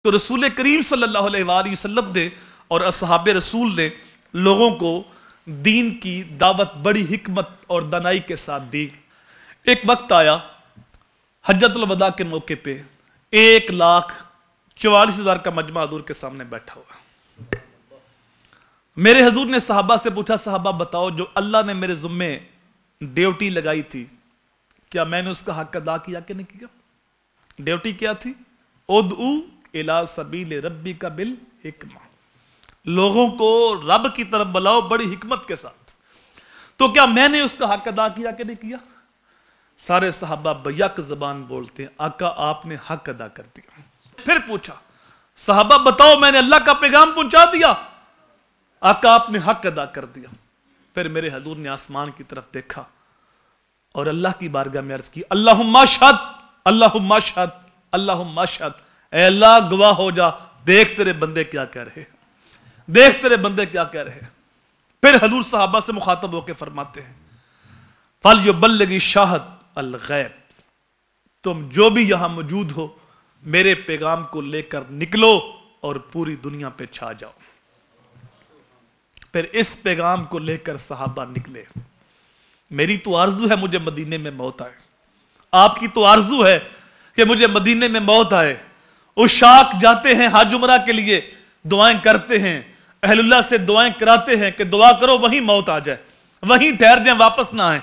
تو رسول کریم صلی اللہ علیہ وآلہ وسلم نے اور اصحاب رسول نے لوگوں کو دین کی دعوت بڑی حکمت اور دانائی کے ساتھ دی۔ ایک وقت آیا حجۃ الوداع کے موقع پہ 1,44,000 کا مجمع حضور کے سامنے بیٹھا ہوا۔ میرے حضور نے صحابہ سے پوچھا، صحابہ بتاؤ جو اللہ نے میرے ذمے ڈیوٹی لگائی تھی کیا میں نے اس کا حق ادا کیا کہ نہیں کیا؟ ڈیوٹی کیا تھی؟ ادعو الی سبیل ربک بالحکمہ، لوگوں کو رب کی طرف بلاؤ بڑی حکمت کے ساتھ۔ تو کیا میں نے اس کا حق ادا کیا کہ نہیں کیا؟ سارے صحابہ بیک زبان بولتے ہیں آقا آپ نے حق ادا کر دیا۔ پھر پوچھا صحابہ بتاؤ میں نے اللہ کا پیغام پہنچا دیا؟ آقا آپ نے حق ادا کر دیا۔ پھر میرے حضور نے آسمان کی طرف دیکھا اور اللہ کی بارگاہ میں عرض کی اللہم اشہد اللہم اشہد اللہم اشہد، اے اللہ گواہ ہو جا، دیکھ تیرے بندے کیا کہہ رہے ہیں، دیکھ تیرے بندے کیا کہہ رہے ہیں۔ پھر حضور صحابہ سے مخاطب ہو کے فرماتے ہیں فَلْيُبَلِّغِ الشَّاهِدُ الْغَائِبَ، تم جو بھی یہاں موجود ہو میرے پیغام کو لے کر نکلو اور پوری دنیا پہ چھا جاؤ۔ پھر اس پیغام کو لے کر صحابہ نکلے۔ میری تو آرزو ہے مجھے مدینے میں موت آئے، آپ کی تو آرزو ہے کہ مجھے مدینے میں موت آئے۔ عشاق جاتے ہیں حج عمرہ کے لیے، دعائیں کرتے ہیں، اہل اللہ سے دعائیں کراتے ہیں کہ دعا کرو وہیں موت آ جائے، وہیں ٹھہر جائیں، واپس نہ آئیں۔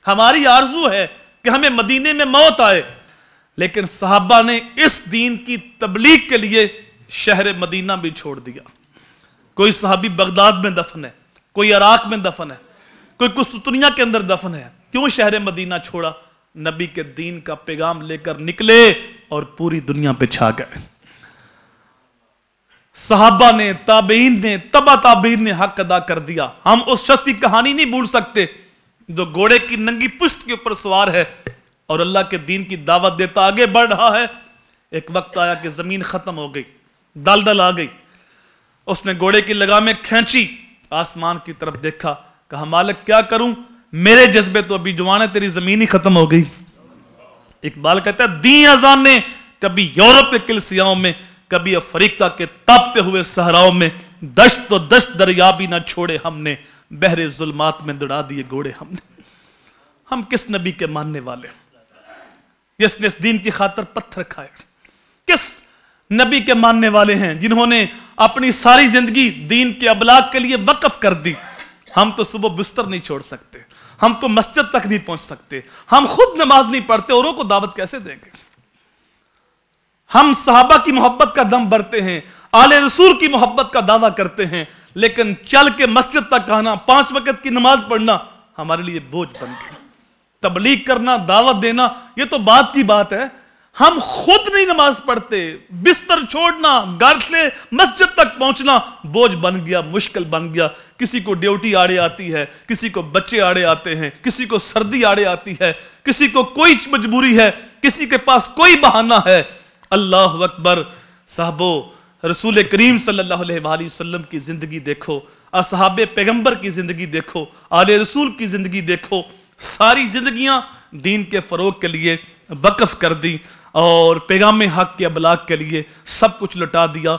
ہماری آرزو ہے کہ ہمیں مدینے میں موت آئے، لیکن صحابہ نے اس دین کی تبلیغ کے لیے شہر مدینہ بھی چھوڑ دیا۔ کوئی صحابی بغداد میں دفن ہے، کوئی عراق میں دفن ہے، کوئی قسطنطنیہ کے اندر دفن ہے۔ کیوں شہر مدینہ چھوڑا؟ نبی کے دین کا پیغام لے کر نکلے اور پوری دنیا پہ چھا گئے۔ صحابہ نے، تابعین نے، تبع تابعین نے حق ادا کر دیا۔ ہم اس شخص کی کہانی نہیں بھول سکتے جو گھوڑے کی ننگی پشت کے اوپر سوار ہے اور اللہ کے دین کی دعوت دیتا آگے بڑھ رہا ہے۔ ایک وقت آیا کہ زمین ختم ہو گئی، دلدل آ گئی، اس نے گھوڑے کی لگامیں کھینچی، آسمان کی طرف دیکھا، کہا مالک کیا کروں، میرے جذبے تو ابھی جوان ہے، تیری زمین ہی ختم ہو گئی۔ اقبال کہتا ہے دیں اذانیں کبھی یورپ کے کلیسیاؤں میں، کبھی افریقہ کے تاپتے ہوئے صحراؤں میں، دشت و دشت دریا بھی نہ چھوڑے ہم نے، بحر ظلمات میں دڑا دیے گھوڑے ہم نے۔ ہم کس نبی کے ماننے والے، جس نے اس دین کی خاطر پتھر کھائے؟ کس نبی کے ماننے والے ہیں جنہوں نے اپنی ساری زندگی دین کے ابلاغ کے لیے وقف کر دی؟ ہم تو صبح بستر نہیں چھوڑ سکتے، ہم تو مسجد تک نہیں پہنچ سکتے، ہم خود نماز نہیں پڑھتے، اوروں کو دعوت کیسے دیں گے؟ ہم صحابہ کی محبت کا دم بھرتے ہیں، آل رسول کی محبت کا دعویٰ کرتے ہیں، لیکن چل کے مسجد تک آنا، 5 وقت کی نماز پڑھنا ہمارے لیے بوجھ بن گئی۔ تبلیغ کرنا، دعوت دینا، یہ تو بات کی بات ہے، ہم خود نہیں نماز پڑھتے، بستر چھوڑنا، گھر سے مسجد تک پہنچنا بوجھ بن گیا، مشکل بن گیا۔ کسی کو ڈیوٹی آڑے آتی ہے، کسی کو بچے آڑے آتے ہیں، کسی کو سردی آڑے آتی ہے، کسی کو کوئی مجبوری ہے، کسی کے پاس کوئی بہانہ ہے۔ اللہ اکبر۔ صحابو، رسول کریم صلی اللہ علیہ وآلہ وسلم کی زندگی دیکھو، اصحاب پیغمبر کی زندگی دیکھو، آل رسول کی زندگی دیکھو، ساری زندگیاں دین کے فروغ کے لیے وقف کر دی اور پیغام حق کے ابلاغ کے لیے سب کچھ لٹا دیا۔